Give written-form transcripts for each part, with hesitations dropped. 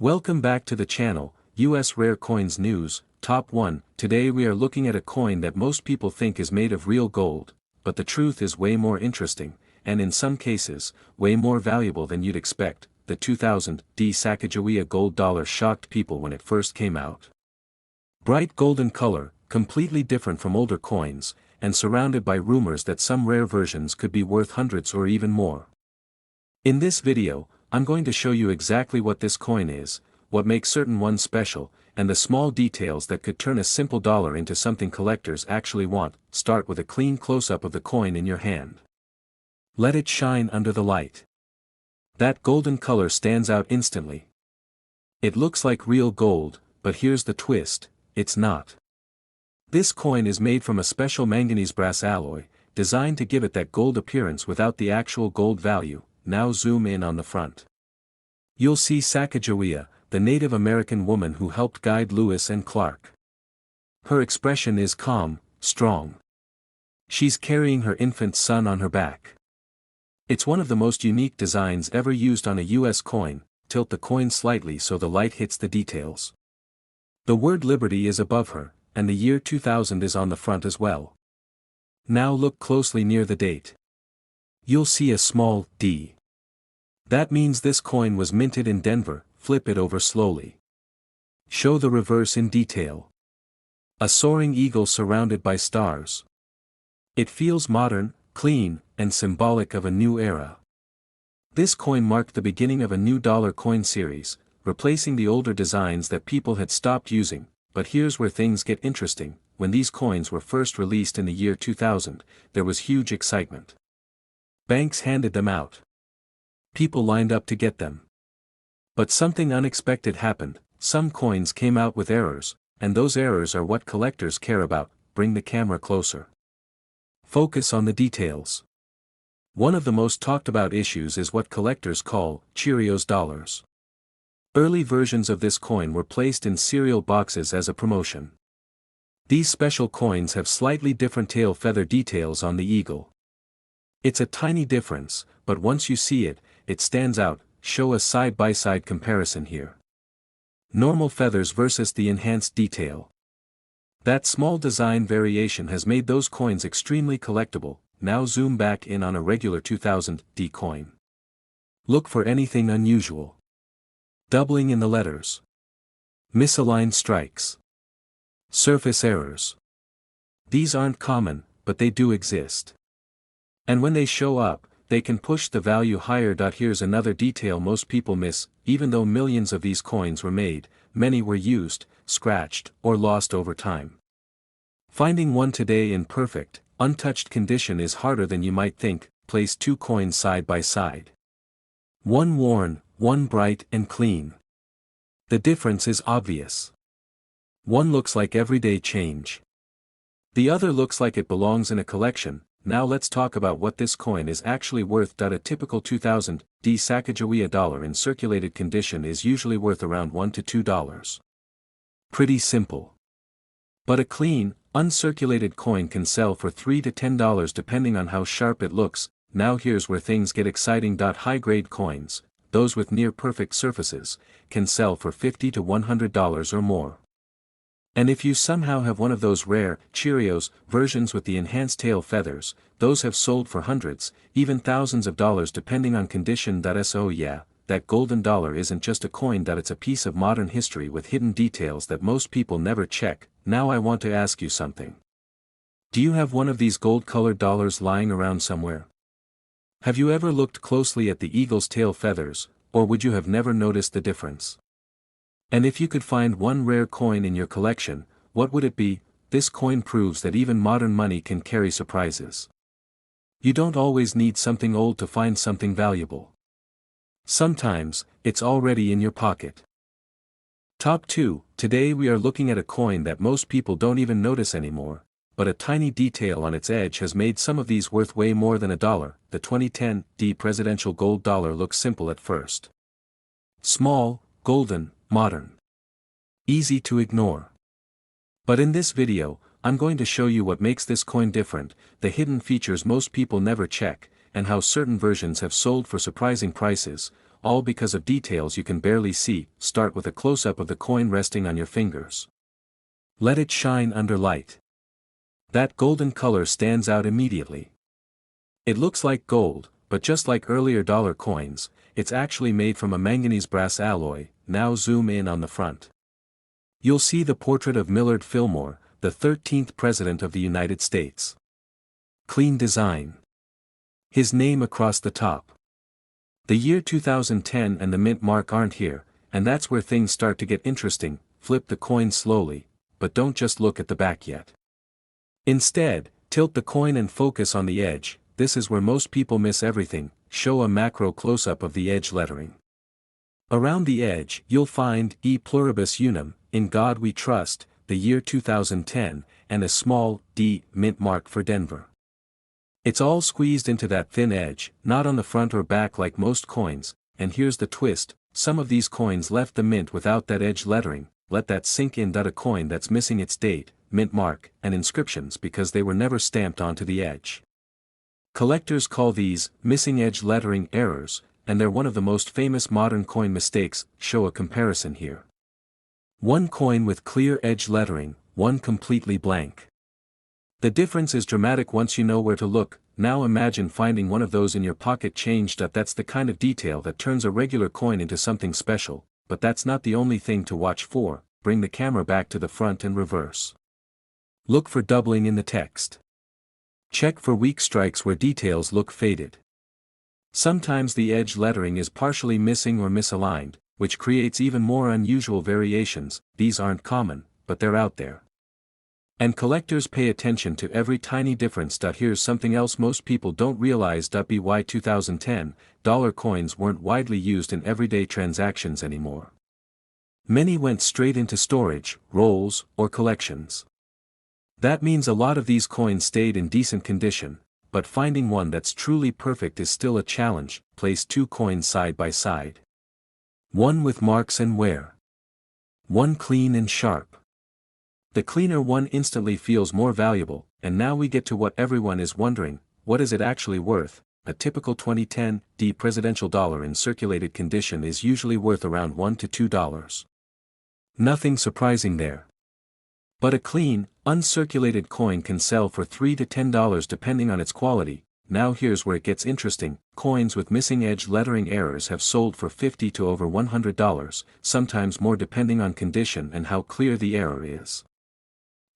Welcome back to the channel, US Rare Coins News, Top 1. Today we are looking at a coin that most people think is made of real gold, but the truth is way more interesting, and in some cases, way more valuable than you'd expect. The 2000 Sacagawea gold dollar shocked people when it first came out. Bright golden color, completely different from older coins, and surrounded by rumors that some rare versions could be worth hundreds or even more. In this video, I'm going to show you exactly what this coin is, what makes certain ones special, and the small details that could turn a simple dollar into something collectors actually want. Start with a clean close-up of the coin in your hand. Let it shine under the light. That golden color stands out instantly. It looks like real gold, but here's the twist, it's not. This coin is made from a special manganese brass alloy, designed to give it that gold appearance without the actual gold value. Now zoom in on the front. You'll see Sacagawea, the Native American woman who helped guide Lewis and Clark. Her expression is calm, strong. She's carrying her infant son on her back. It's one of the most unique designs ever used on a US coin. Tilt the coin slightly so the light hits the details. The word Liberty is above her, and the year 2000 is on the front as well. Now look closely near the date. You'll see a small D. That means this coin was minted in Denver. Flip it over slowly. Show the reverse in detail. A soaring eagle surrounded by stars. It feels modern, clean, and symbolic of a new era. This coin marked the beginning of a new dollar coin series, replacing the older designs that people had stopped using. But here's where things get interesting. When these coins were first released in the year 2000, there was huge excitement. Banks handed them out. People lined up to get them. But something unexpected happened. Some coins came out with errors, and those errors are what collectors care about. Bring the camera closer. Focus on the details. One of the most talked about issues is what collectors call Cheerios dollars. Early versions of this coin were placed in cereal boxes as a promotion. These special coins have slightly different tail feather details on the eagle. It's a tiny difference, but once you see it, it stands out. Show a side-by-side comparison here. Normal feathers versus the enhanced detail. That small design variation has made those coins extremely collectible. Now zoom back in on a regular 2000 coin. Look for anything unusual. Doubling in the letters. Misaligned strikes. Surface errors. These aren't common, but they do exist. And when they show up, they can push the value higher. Here's another detail most people miss. Even though millions of these coins were made, many were used, scratched, or lost over time. Finding one today in perfect, untouched condition is harder than you might think. Place two coins side by side. One worn, one bright and clean. The difference is obvious. One looks like everyday change. The other looks like it belongs in a collection. Now let's talk about what this coin is actually worth. A typical 2000 Sacagawea dollar in circulated condition is usually worth around $1 to $2. Pretty simple. But a clean, uncirculated coin can sell for $3 to $10 depending on how sharp it looks. Now here's where things get exciting. High-grade coins, those with near-perfect surfaces, can sell for $50 to $100 or more. And if you somehow have one of those rare Cheerios versions with the enhanced tail feathers, those have sold for hundreds, even thousands of dollars depending on condition. So yeah, that golden dollar isn't just a coin. It's a piece of modern history with hidden details that most people never check. Now I want to ask you something. Do you have one of these gold-colored dollars lying around somewhere? Have you ever looked closely at the eagle's tail feathers, or would you have never noticed the difference? And if you could find one rare coin in your collection, what would it be? This coin proves that even modern money can carry surprises. You don't always need something old to find something valuable. Sometimes, it's already in your pocket. Top 2. Today we are looking at a coin that most people don't even notice anymore, but a tiny detail on its edge has made some of these worth way more than $1. The 2010 presidential gold dollar looks simple at first. Small, golden, modern. Easy to ignore. But in this video, I'm going to show you what makes this coin different, the hidden features most people never check, and how certain versions have sold for surprising prices. all because of details you can barely see. Start with a close-up of the coin resting on your fingers. Let it shine under light. That golden color stands out immediately. It looks like gold, but just like earlier dollar coins, it's actually made from a manganese brass alloy. Now zoom in on the front. You'll see the portrait of Millard Fillmore, the 13th President of the United States. Clean design. His name across the top. The year 2010 and the mint mark aren't here, and that's where things start to get interesting. Flip the coin slowly, but don't just look at the back yet. Instead, tilt the coin and focus on the edge. This is where most people miss everything. Show a macro close-up of the edge lettering. Around the edge, you'll find E Pluribus Unum, In God We Trust, the year 2010, and a small D mint mark for Denver. It's all squeezed into that thin edge, not on the front or back like most coins, and here's the twist, some of these coins left the mint without that edge lettering. Let that sink in. A coin that's missing its date, mint mark, and inscriptions because they were never stamped onto the edge. Collectors call these missing edge lettering errors, and they're one of the most famous modern coin mistakes. Show a comparison here. One coin with clear edge lettering, one completely blank. The difference is dramatic once you know where to look. Now imagine finding one of those in your pocket changed up. That's the kind of detail that turns a regular coin into something special, but that's not the only thing to watch for. Bring the camera back to the front and reverse. Look for doubling in the text. Check for weak strikes where details look faded. Sometimes the edge lettering is partially missing or misaligned, which creates even more unusual variations. These aren't common, but they're out there. And collectors pay attention to every tiny difference. Here's something else most people don't realize. By 2010, dollar coins weren't widely used in everyday transactions anymore. Many went straight into storage, rolls, or collections. That means a lot of these coins stayed in decent condition, but finding one that's truly perfect is still a challenge. Place two coins side by side. One with marks and wear. One clean and sharp. The cleaner one instantly feels more valuable, and now we get to what everyone is wondering, what is it actually worth? A typical 2010 D presidential dollar in circulated condition is usually worth around $1 to $2. Nothing surprising there. But a clean, uncirculated coin can sell for $3 to $10 depending on its quality. Now here's where it gets interesting. Coins with missing edge lettering errors have sold for $50 to over $100, sometimes more depending on condition and how clear the error is.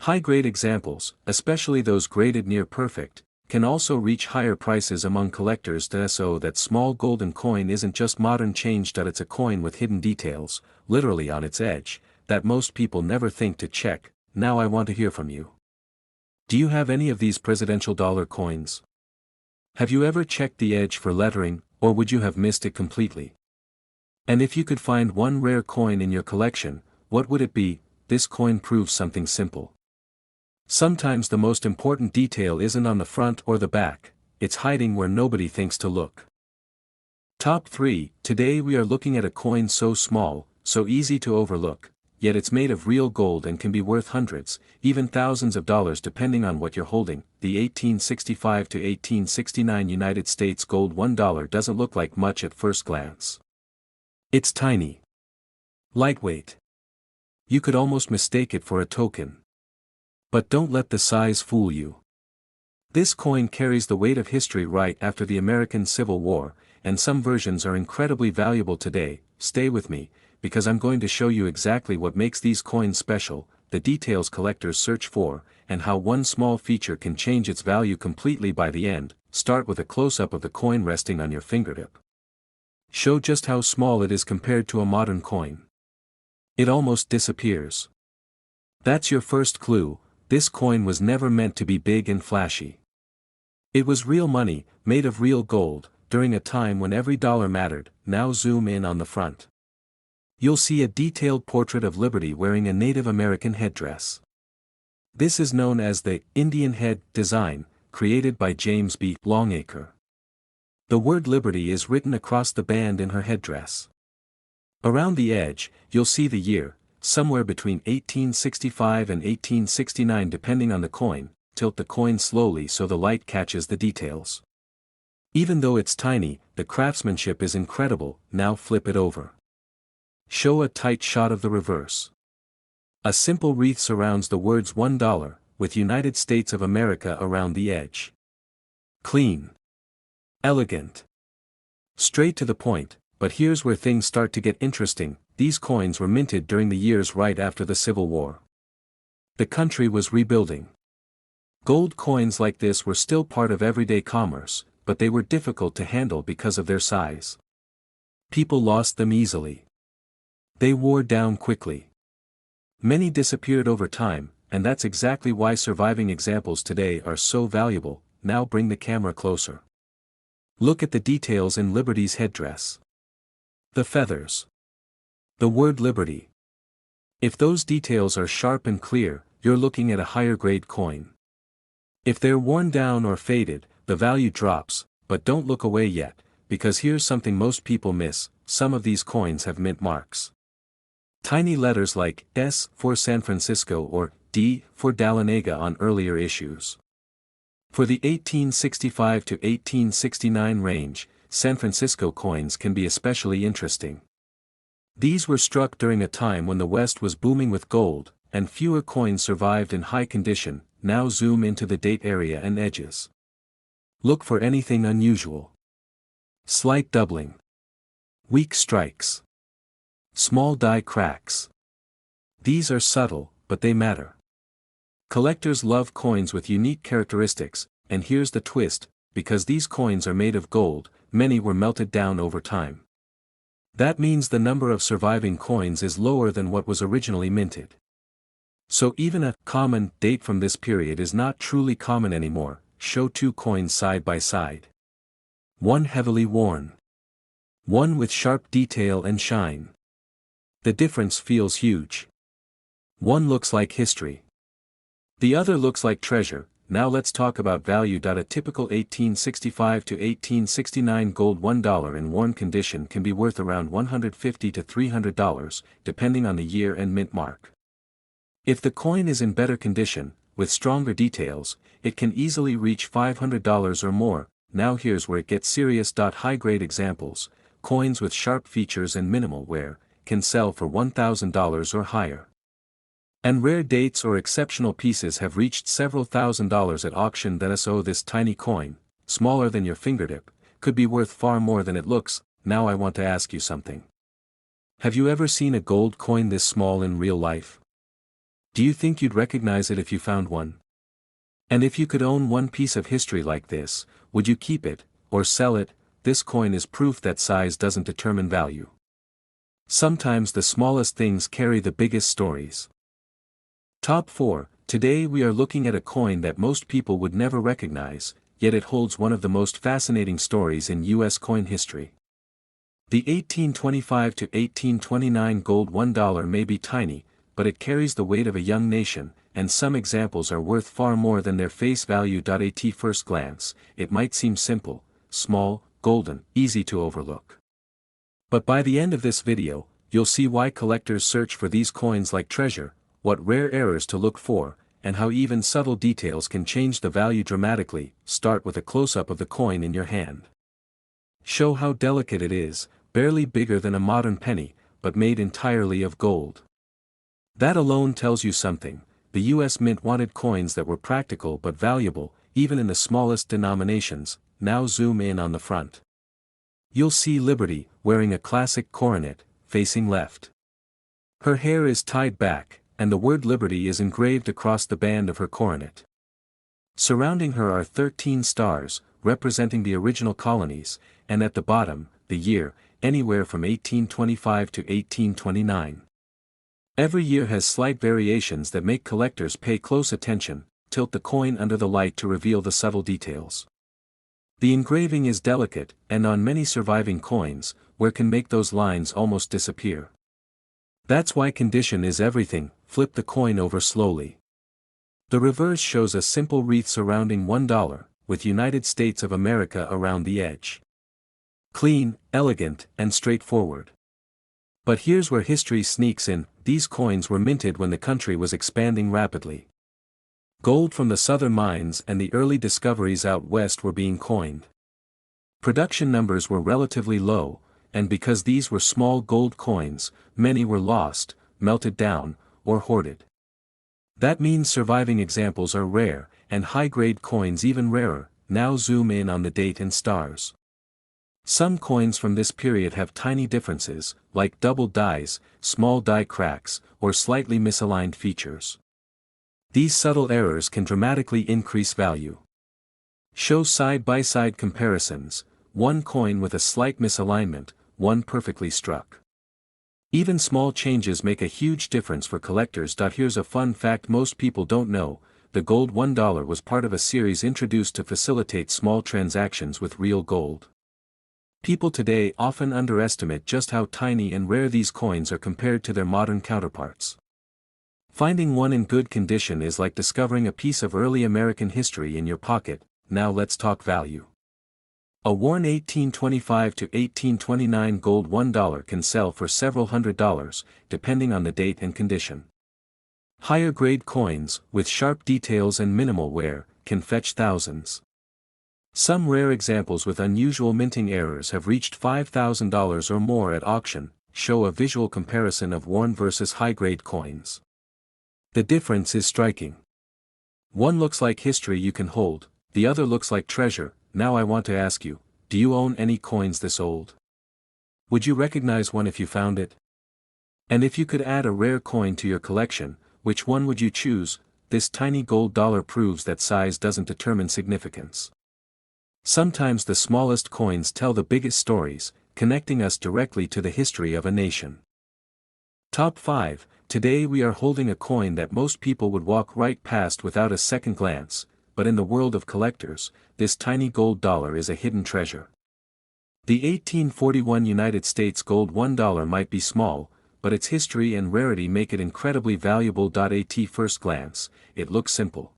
High-grade examples, especially those graded near perfect, can also reach higher prices among collectors. So that small golden coin isn't just modern change. It's a coin with hidden details, literally on its edge, that most people never think to check. Now I want to hear from you. Do you have any of these presidential dollar coins? Have you ever checked the edge for lettering, or would you have missed it completely? And if you could find one rare coin in your collection, what would it be? This coin proves something simple. Sometimes the most important detail isn't on the front or the back, it's hiding where nobody thinks to look. Top 3. Today we are looking at a coin so small, so easy to overlook, yet it's made of real gold and can be worth hundreds, even thousands of dollars depending on what you're holding. The 1865 to 1869 United States gold $1 doesn't look like much at first glance. It's tiny. Lightweight. You could almost mistake it for a token. But don't let the size fool you. This coin carries the weight of history right after the American Civil War, and some versions are incredibly valuable today. Stay with me, because I'm going to show you exactly what makes these coins special, the details collectors search for, and how one small feature can change its value completely by the end. Start with a close-up of the coin resting on your fingertip. Show just how small it is compared to a modern coin. It almost disappears. That's your first clue. This coin was never meant to be big and flashy. It was real money, made of real gold, during a time when every dollar mattered. Now zoom in on the front. You'll see a detailed portrait of Liberty wearing a Native American headdress. This is known as the Indian head design, created by James B. Longacre. The word Liberty is written across the band in her headdress. Around the edge, you'll see the year, somewhere between 1865 and 1869 depending on the coin. Tilt the coin slowly so the light catches the details. Even though it's tiny, the craftsmanship is incredible. Now flip it over. Show a tight shot of the reverse. A simple wreath surrounds the words $1, with United States of America around the edge. Clean. Elegant. Straight to the point, but here's where things start to get interesting. These coins were minted during the years right after the Civil War. The country was rebuilding. Gold coins like this were still part of everyday commerce, but they were difficult to handle because of their size. People lost them easily. They wore down quickly. Many disappeared over time, and that's exactly why surviving examples today are so valuable. Now bring the camera closer. Look at the details in Liberty's headdress. The feathers. The word Liberty. If those details are sharp and clear, you're looking at a higher grade coin. If they're worn down or faded, the value drops, but don't look away yet, because here's something most people miss: some of these coins have mint marks. Tiny letters like S for San Francisco or D for Dahlonega on earlier issues. For the 1865 to 1869 range, San Francisco coins can be especially interesting. These were struck during a time when the West was booming with gold, and fewer coins survived in high condition. Now zoom into the date area and edges. Look for anything unusual. Slight doubling. Weak strikes. Small die cracks. These are subtle, but they matter. Collectors love coins with unique characteristics, and here's the twist: because these coins are made of gold, many were melted down over time. That means the number of surviving coins is lower than what was originally minted. So even a common date from this period is not truly common anymore. Show two coins side by side. One heavily worn. One with sharp detail and shine. The difference feels huge. One looks like history. The other looks like treasure. Now let's talk about value. A typical 1865 to 1869 gold $1 in worn condition can be worth around $150 to $300, depending on the year and mint mark. If the coin is in better condition, with stronger details, it can easily reach $500 or more. Now here's where it gets serious. High-grade examples, coins with sharp features and minimal wear, can sell for $1,000 or higher. And rare dates or exceptional pieces have reached several $1,000s at auction. So this tiny coin, smaller than your fingertip, could be worth far more than it looks. Now I want to ask you something. Have you ever seen a gold coin this small in real life? Do you think you'd recognize it if you found one? And if you could own one piece of history like this, would you keep it, or sell it? This coin is proof that size doesn't determine value. Sometimes the smallest things carry the biggest stories. Top 4. Today we are looking at a coin that most people would never recognize, yet it holds one of the most fascinating stories in U.S. coin history. The 1825 to 1829 gold $1 may be tiny, but it carries the weight of a young nation, and some examples are worth far more than their face value. At first glance, it might seem simple, small, golden, easy to overlook. But by the end of this video, you'll see why collectors search for these coins like treasure, what rare errors to look for, and how even subtle details can change the value dramatically. Start with a close-up of the coin in your hand. Show how delicate it is, barely bigger than a modern penny, but made entirely of gold. That alone tells you something. The U.S. Mint wanted coins that were practical but valuable, even in the smallest denominations. Now zoom in on the front. You'll see Liberty, wearing a classic coronet, facing left. Her hair is tied back, and the word Liberty is engraved across the band of her coronet. Surrounding her are 13 stars, representing the original colonies, and at the bottom, the year, anywhere from 1825 to 1829. Every year has slight variations that make collectors pay close attention. Tilt the coin under the light to reveal the subtle details. The engraving is delicate, and on many surviving coins, wear can make those lines almost disappear. That's why condition is everything. Flip the coin over slowly. The reverse shows a simple wreath surrounding $1, with United States of America around the edge. Clean, elegant, and straightforward. But here's where history sneaks in. These coins were minted when the country was expanding rapidly. Gold from the southern mines and the early discoveries out west were being coined. Production numbers were relatively low, and because these were small gold coins, many were lost, melted down, or hoarded. That means surviving examples are rare, and high-grade coins even rarer. Now zoom in on the date and stars. Some coins from this period have tiny differences, like double dies, small die cracks, or slightly misaligned features. These subtle errors can dramatically increase value. Show side-by-side comparisons, one coin with a slight misalignment, one perfectly struck. Even small changes make a huge difference for collectors. Here's a fun fact most people don't know: the gold $1 was part of a series introduced to facilitate small transactions with real gold. People today often underestimate just how tiny and rare these coins are compared to their modern counterparts. Finding one in good condition is like discovering a piece of early American history in your pocket. Now let's talk value. A worn 1825 to 1829 gold $1 can sell for several $100s, depending on the date and condition. Higher grade coins, with sharp details and minimal wear, can fetch thousands. Some rare examples with unusual minting errors have reached $5,000 or more at auction. Show a visual comparison of worn versus high-grade coins. The difference is striking. One looks like history you can hold, the other looks like treasure. Now I want to ask you, do you own any coins this old? Would you recognize one if you found it? And if you could add a rare coin to your collection, which one would you choose? This tiny gold dollar proves that size doesn't determine significance. Sometimes the smallest coins tell the biggest stories, connecting us directly to the history of a nation. Top 5. Today we are holding a coin that most people would walk right past without a second glance, but in the world of collectors, this tiny gold dollar is a hidden treasure. The 1841 United States gold $1 might be small, but its history and rarity make it incredibly valuable. At first glance, it looks simple.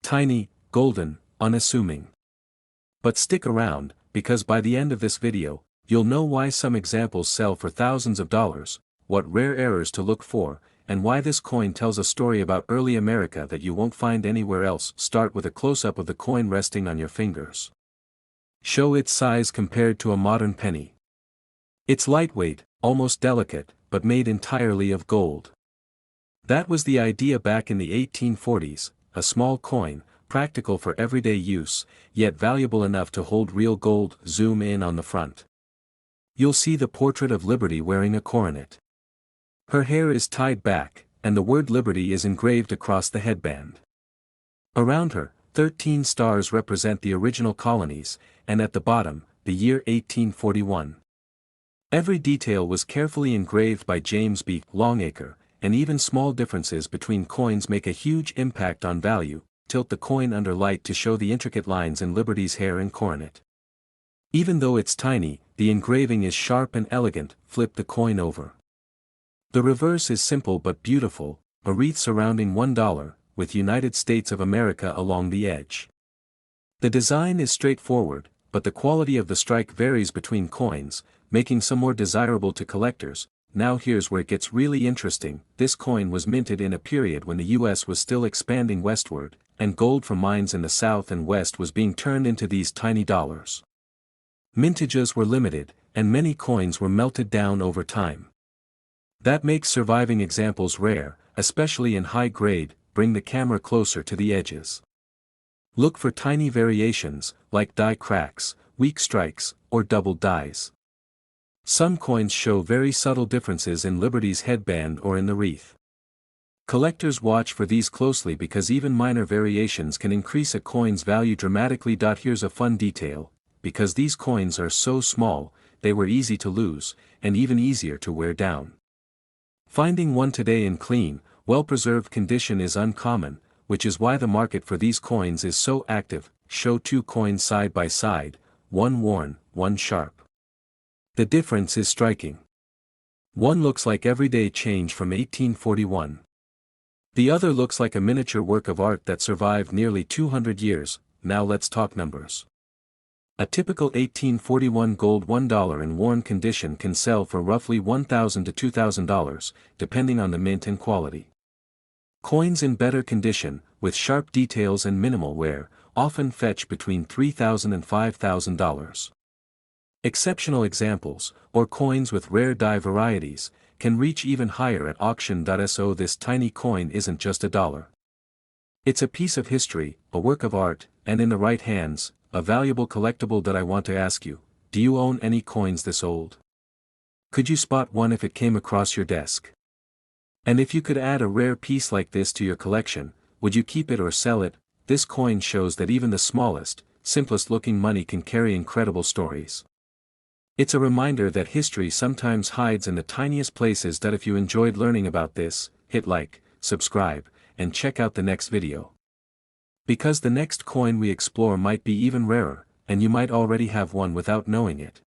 Tiny, golden, unassuming. But stick around, because by the end of this video, you'll know why some examples sell for thousands of dollars, what rare errors to look for, and why this coin tells a story about early America that you won't find anywhere else. Start with a close-up of the coin resting on your fingers. Show its size compared to a modern penny. It's lightweight, almost delicate, but made entirely of gold. That was the idea back in the 1840s, a small coin, practical for everyday use, yet valuable enough to hold real gold. Zoom in on the front. You'll see the portrait of Liberty wearing a coronet. Her hair is tied back, and the word Liberty is engraved across the headband. Around her, 13 stars represent the original colonies, and at the bottom, the year 1841. Every detail was carefully engraved by James B. Longacre, and even small differences between coins make a huge impact on value. Tilt the coin under light to show the intricate lines in Liberty's hair and coronet. Even though it's tiny, the engraving is sharp and elegant. Flip the coin over. The reverse is simple but beautiful, a wreath surrounding $1, with United States of America along the edge. The design is straightforward, but the quality of the strike varies between coins, making some more desirable to collectors. Now here's where it gets really interesting. This coin was minted in a period when the U.S. was still expanding westward, and gold from mines in the south and west was being turned into these tiny dollars. Mintages were limited, and many coins were melted down over time. That makes surviving examples rare, especially in high grade. Bring the camera closer to the edges. Look for tiny variations, like die cracks, weak strikes, or double dies. Some coins show very subtle differences in Liberty's headband or in the wreath. Collectors watch for these closely because even minor variations can increase a coin's value dramatically. Here's a fun detail: because these coins are so small, they were easy to lose, and even easier to wear down. Finding one today in clean, well-preserved condition is uncommon, which is why the market for these coins is so active. Show two coins side by side, one worn, one sharp. The difference is striking. One looks like everyday change from 1841. The other looks like a miniature work of art that survived nearly 200 years. Now let's talk numbers. A typical 1841 gold $1 in worn condition can sell for roughly $1,000 to $2,000, depending on the mint and quality. Coins in better condition, with sharp details and minimal wear, often fetch between $3,000 and $5,000. Exceptional examples, or coins with rare die varieties, can reach even higher at auction.so. This tiny coin isn't just a dollar. It's a piece of history, a work of art, and in the right hands, a valuable collectible. I want to ask you, do you own any coins this old? Could you spot one if it came across your desk? And if you could add a rare piece like this to your collection, would you keep it or sell it? This coin shows that even the smallest, simplest looking money can carry incredible stories. It's a reminder that history sometimes hides in the tiniest places. If you enjoyed learning about this, hit like, subscribe, and check out the next video. Because the next coin we explore might be even rarer, and you might already have one without knowing it.